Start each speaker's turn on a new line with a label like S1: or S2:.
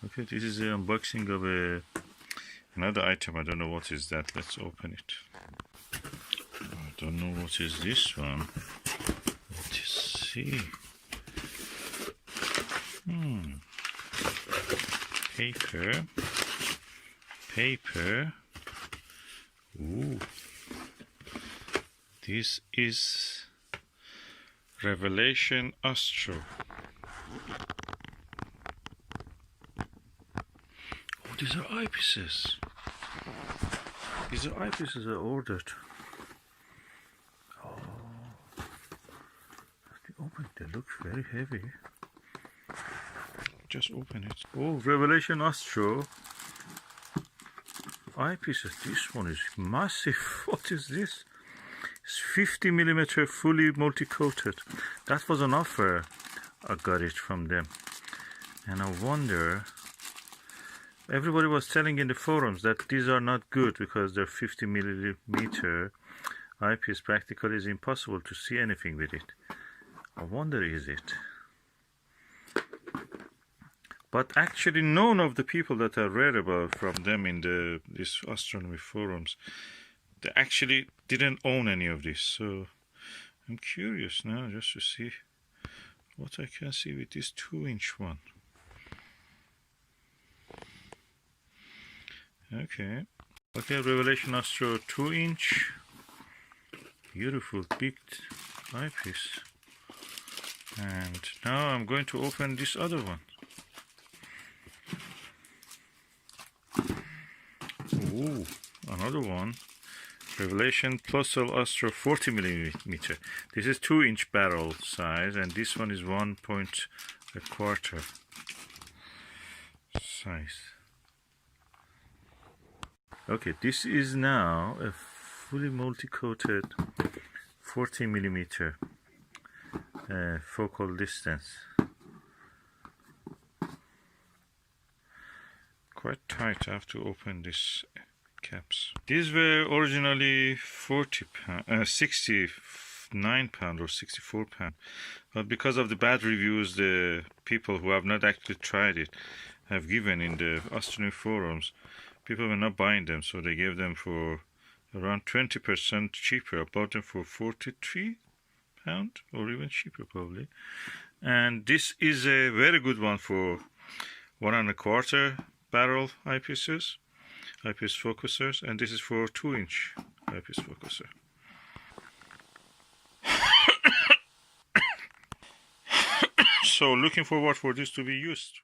S1: Okay, this is the unboxing of another item. I don't know what is that. Let's open it. I don't know what is this one. Let's see. Paper. Ooh. This is Revelation Astro. Oh, these are eyepieces. These are eyepieces I ordered. Oh, they look very heavy. Just open it. Oh, Revelation Astro eyepieces. This one is massive. What is this? It's 50mm fully multi-coated. That was an offer. I got it from them. And I wonder, everybody was telling in the forums that these are not good because they're 50mm eyepiece. Practically is impossible to see anything with it. I wonder, is it? But actually none of the people that I read about from them in these astronomy forums, they actually didn't own any of this. So I'm curious now just to see what I can see with this 2-inch one. Okay, Revelation Astro 2-inch, beautiful big eyepiece. And now I'm going to open this other one. Ooh, another one. Revelation Plusle Astro 40mm. This is 2-inch barrel size, and this one is 1.25 size. Okay, this is now a fully multi-coated 40mm focal distance. Quite tight. I have to open this caps. These were originally 69 pound or 64 pound, but because of the bad reviews the people who have not actually tried it have given in the astronomy forums, people were not buying them, so they gave them for around 20% cheaper. I bought them for 43 pound or even cheaper probably. And this is a very good one for 1.25 barrel eyepieces, eyepiece focusers, and this is for 2-inch eyepiece focuser. So looking forward for this to be used.